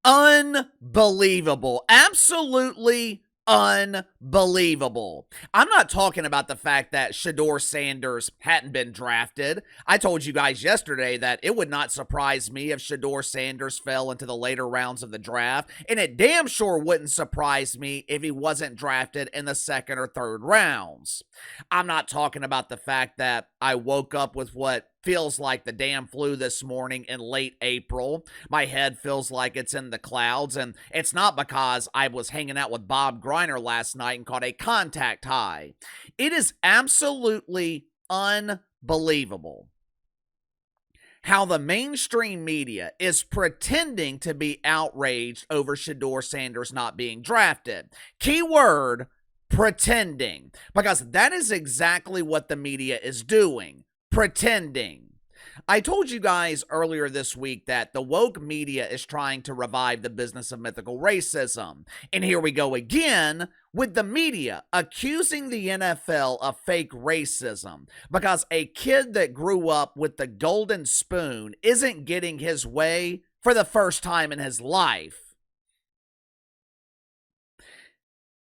Unbelievable. Absolutely unbelievable. I'm not talking about the fact that Shedeur Sanders hadn't been drafted. I told you guys yesterday that it would not surprise me if Shedeur Sanders fell into the later rounds of the draft, and it damn sure wouldn't surprise me if he wasn't drafted in the second or third rounds. I'm not talking about the fact that I woke up with what feels like the damn flu this morning in late April. My head feels like it's in the clouds, and it's not because I was hanging out with Bob Griner last night and caught a contact high. It is absolutely unbelievable how the mainstream media is pretending to be outraged over Shedeur Sanders not being drafted. Keyword, pretending, because that is exactly what the media is doing. Pretending. I told you guys earlier this week that the woke media is trying to revive the business of mythical racism. And here we go again with the media accusing the NFL of fake racism because a kid that grew up with the golden spoon isn't getting his way for the first time in his life.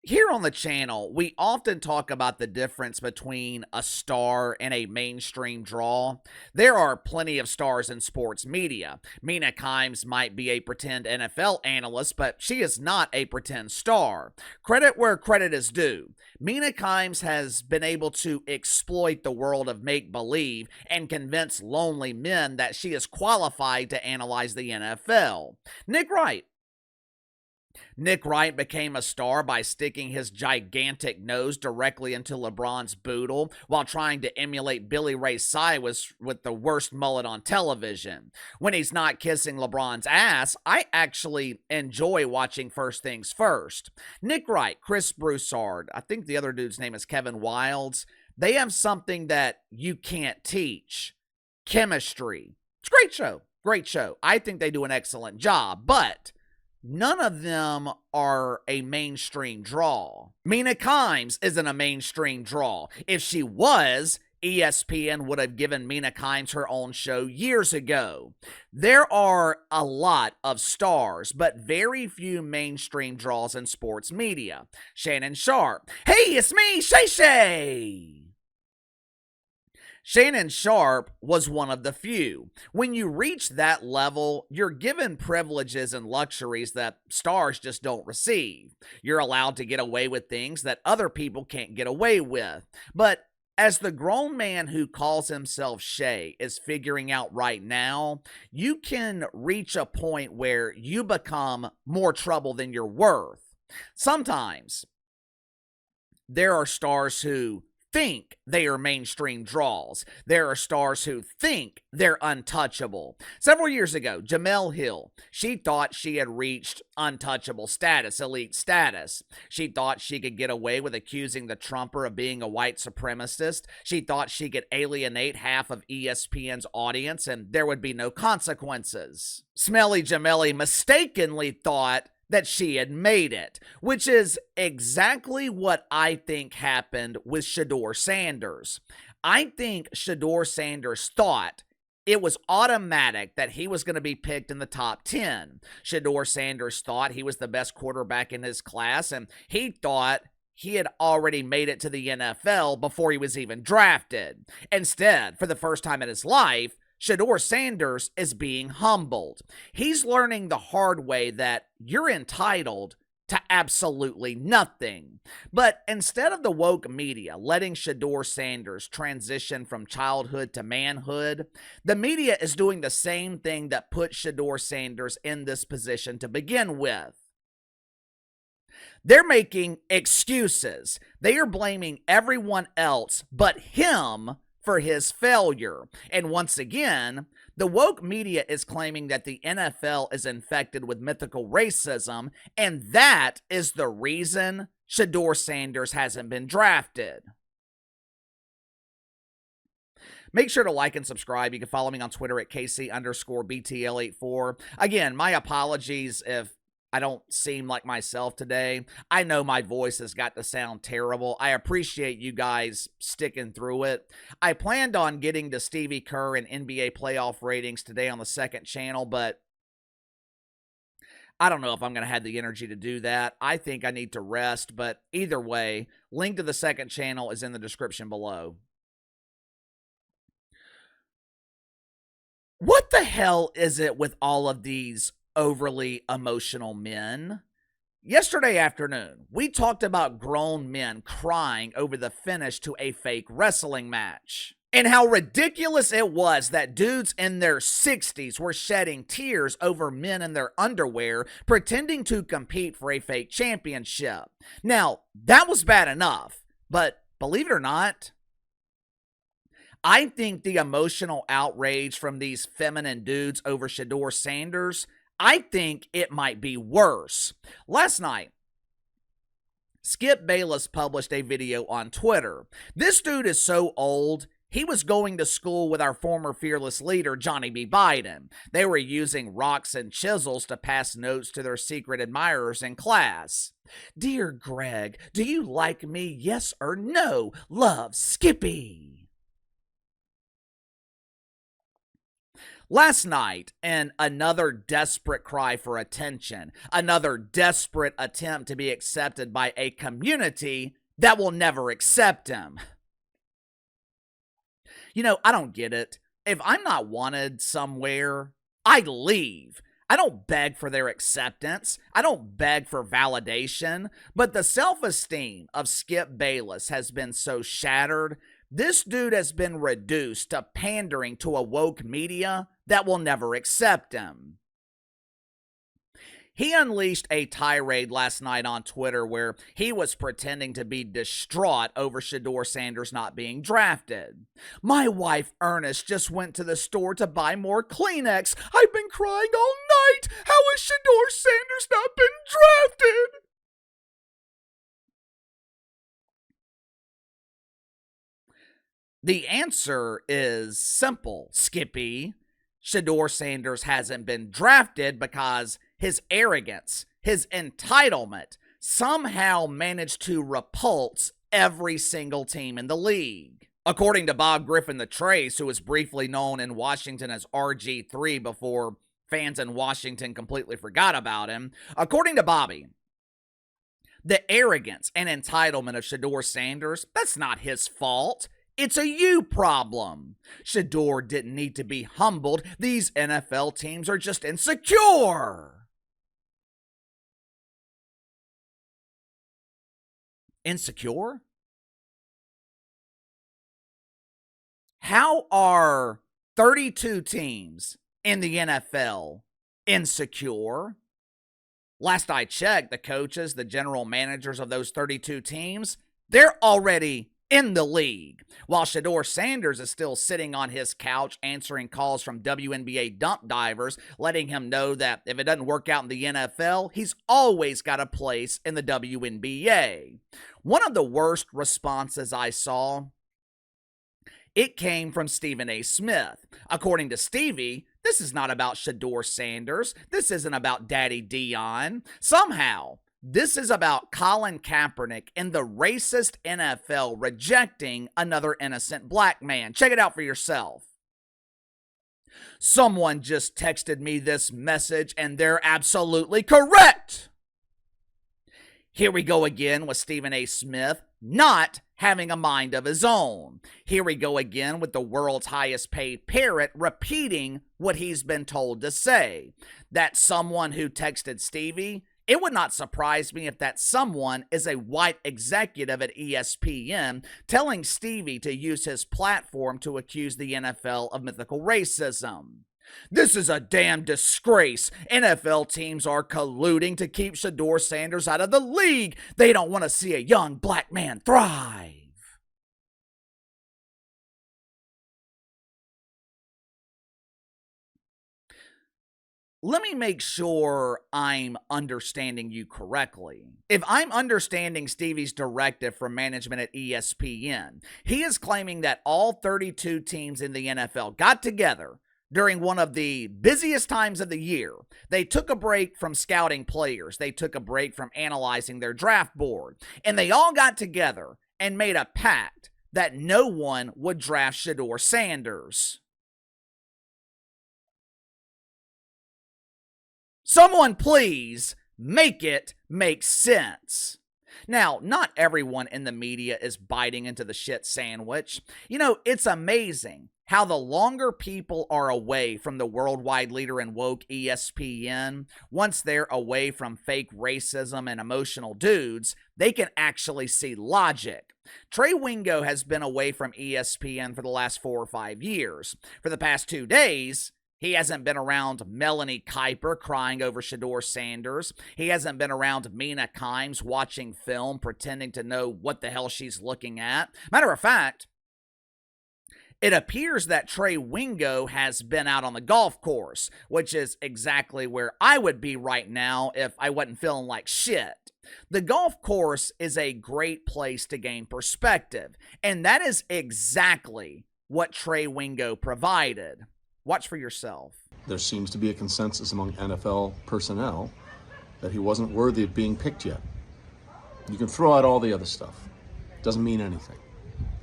Here on the channel, we often talk about the difference between a star and a mainstream draw. There are plenty of stars in sports media. Mina Kimes might be a pretend NFL analyst, but she is not a pretend star. Credit where credit is due. Mina Kimes has been able to exploit the world of make-believe and convince lonely men that she is qualified to analyze the NFL. Nick Wright became a star by sticking his gigantic nose directly into LeBron's boodle while trying to emulate Billy Ray Cyrus with the worst mullet on television. When he's not kissing LeBron's ass, I actually enjoy watching First Things First. Nick Wright, Chris Broussard, I think the other dude's name is Kevin Wildes. They have something that you can't teach. Chemistry. It's a great show. Great show. I think they do an excellent job, but none of them are a mainstream draw. Mina Kimes isn't a mainstream draw. If she was, ESPN would have given Mina Kimes her own show years ago. There are a lot of stars, but very few mainstream draws in sports media. Shannon Sharpe. Hey, it's me, Shay Shay. Shannon Sharpe was one of the few. When you reach that level, you're given privileges and luxuries that stars just don't receive. You're allowed to get away with things that other people can't get away with. But as the grown man who calls himself Shay is figuring out right now, you can reach a point where you become more trouble than you're worth. Sometimes there are stars who think they are mainstream draws. There are stars who think they're untouchable. Several years ago, Jemele Hill, she thought she had reached untouchable status, elite status. She thought she could get away with accusing the Trumper of being a white supremacist. She thought she could alienate half of ESPN's audience and there would be no consequences. Smelly Jemele mistakenly thought that she had made it, which is exactly what I think happened with Shedeur Sanders. I think Shedeur Sanders thought it was automatic that he was going to be picked in the top 10. Shedeur Sanders thought he was the best quarterback in his class, and he thought he had already made it to the NFL before he was even drafted. Instead, for the first time in his life, Shedeur Sanders is being humbled. He's learning the hard way that you're entitled to absolutely nothing. But instead of the woke media letting Shedeur Sanders transition from childhood to manhood, the media is doing the same thing that put Shedeur Sanders in this position to begin with. They're making excuses. They are blaming everyone else but him for his failure. And once again, the woke media is claiming that the NFL is infected with mythical racism, and that is the reason Shedeur Sanders hasn't been drafted. Make sure to like and subscribe. You can follow me on Twitter at KC_BTL84. Again, my apologies if I don't seem like myself today. I know my voice has got to sound terrible. I appreciate you guys sticking through it. I planned on getting to Stevie Kerr and NBA playoff ratings today on the second channel, but I don't know if I'm going to have the energy to do that. I think I need to rest, but either way, link to the second channel is in the description below. What the hell is it with all of these overly emotional men? Yesterday afternoon, we talked about grown men crying over the finish to a fake wrestling match, and how ridiculous it was that dudes in their 60s were shedding tears over men in their underwear pretending to compete for a fake championship. Now, that was bad enough, but believe it or not, I think the emotional outrage from these feminine dudes over Shedeur Sanders, I think it might be worse. Last night, Skip Bayless published a video on Twitter. This dude is so old, he was going to school with our former fearless leader, Johnny B. Biden. They were using rocks and chisels to pass notes to their secret admirers in class. Dear Greg, do you like me? Yes or no? Love, Skippy. Last night, in another desperate cry for attention, another desperate attempt to be accepted by a community that will never accept him. You know, I don't get it. If I'm not wanted somewhere, I leave. I don't beg for their acceptance. I don't beg for validation. But the self-esteem of Skip Bayless has been so shattered. This dude has been reduced to pandering to a woke media that will never accept him. He unleashed a tirade last night on Twitter where he was pretending to be distraught over Shedeur Sanders not being drafted. My wife, Ernest, just went to the store to buy more Kleenex. I've been crying all night. How has Shedeur Sanders not been drafted? The answer is simple, Skippy. Shedeur Sanders hasn't been drafted because his arrogance, his entitlement, somehow managed to repulse every single team in the league. According to Bob Griffin the Trace, who was briefly known in Washington as RG3 before fans in Washington completely forgot about him, according to Bobby, the arrogance and entitlement of Shedeur Sanders, that's not his fault. It's a you problem. Shedeur didn't need to be humbled. These NFL teams are just insecure. Insecure? How are 32 teams in the NFL insecure? Last I checked, the coaches, the general managers of those 32 teams, they're already in the league, while Shedeur Sanders is still sitting on his couch answering calls from WNBA dump divers, letting him know that if it doesn't work out in the NFL, he's always got a place in the WNBA. One of the worst responses I saw, it came from Stephen A. Smith. According to Stevie, this is not about Shedeur Sanders. This isn't about Daddy Dion. Somehow, this is about Colin Kaepernick and the racist NFL rejecting another innocent black man. Check it out for yourself. Someone just texted me this message and they're absolutely correct. Here we go again with Stephen A. Smith not having a mind of his own. Here we go again with the world's highest paid parrot repeating what he's been told to say. That someone who texted Stevie, it would not surprise me if that someone is a white executive at ESPN telling Stevie to use his platform to accuse the NFL of mythical racism. This is a damn disgrace. NFL teams are colluding to keep Shedeur Sanders out of the league. They don't want to see a young black man thrive. Let me make sure I'm understanding you correctly. If I'm understanding Stevie's directive from management at ESPN, he is claiming that all 32 teams in the NFL got together during one of the busiest times of the year. They took a break from scouting players. They took a break from analyzing their draft board. And they all got together and made a pact that no one would draft Shedeur Sanders. Someone please make it make sense. Now, not everyone in the media is biting into the shit sandwich. You know, it's amazing how the longer people are away from the worldwide leader in woke ESPN, once they're away from fake racism and emotional dudes, they can actually see logic. Trey Wingo has been away from ESPN for the last 4 or 5 years. For the past 2 days, he hasn't been around Melanie Kiper crying over Shedeur Sanders. He hasn't been around Mina Kimes watching film, pretending to know what the hell she's looking at. Matter of fact, it appears that Trey Wingo has been out on the golf course, which is exactly where I would be right now if I wasn't feeling like shit. The golf course is a great place to gain perspective, and that is exactly what Trey Wingo provided. Watch for yourself. There seems to be a consensus among NFL personnel that he wasn't worthy of being picked yet. You can throw out all the other stuff. Doesn't mean anything.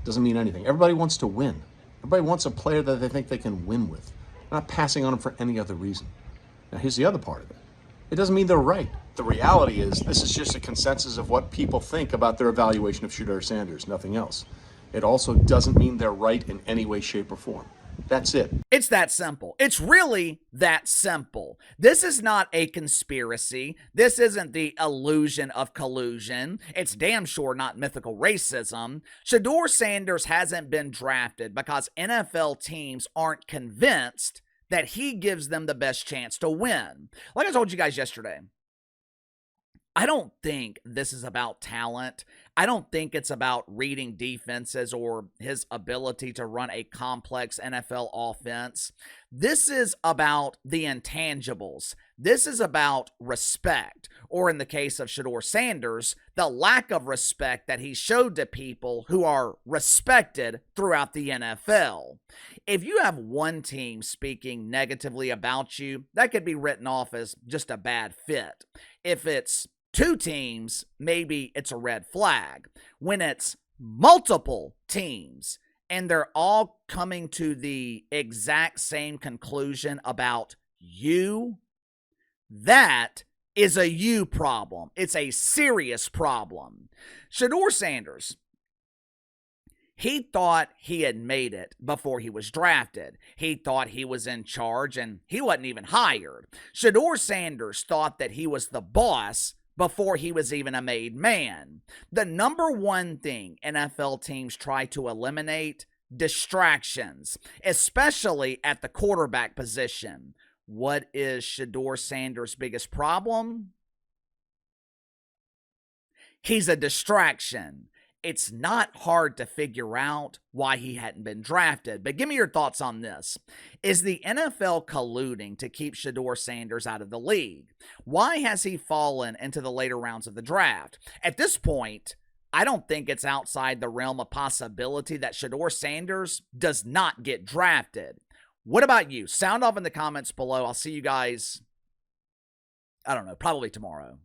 Doesn't mean anything. Everybody wants to win. Everybody wants a player that they think they can win with. They're not passing on him for any other reason. Now, here's the other part of it. It doesn't mean they're right. The reality is this is just a consensus of what people think about their evaluation of Shedeur Sanders, nothing else. It also doesn't mean they're right in any way, shape, or form. That's it. It's that simple. It's really that simple. This is not a conspiracy. This isn't the illusion of collusion. It's damn sure not mythical racism. Shedeur Sanders hasn't been drafted because NFL teams aren't convinced that he gives them the best chance to win. Like I told you guys yesterday, I don't think this is about talent. I don't think it's about reading defenses or his ability to run a complex NFL offense. This is about the intangibles. This is about respect, or in the case of Shedeur Sanders, the lack of respect that he showed to people who are respected throughout the NFL. If you have one team speaking negatively about you, that could be written off as just a bad fit. If it's 2 teams, maybe it's a red flag. When it's multiple teams and they're all coming to the exact same conclusion about you, that is a you problem. It's a serious problem. Shedeur Sanders, he thought he had made it before he was drafted. He thought he was in charge and he wasn't even hired. Shedeur Sanders thought that he was the boss before he was even a made man. The number one thing NFL teams try to eliminate: distractions, especially at the quarterback position. What is Shedeur Sanders' biggest problem? He's a distraction. It's not hard to figure out why he hadn't been drafted, but give me your thoughts on this. Is the NFL colluding to keep Shedeur Sanders out of the league? Why has he fallen into the later rounds of the draft? At this point, I don't think it's outside the realm of possibility that Shedeur Sanders does not get drafted. What about you? Sound off in the comments below. I'll see you guys, I don't know, probably tomorrow.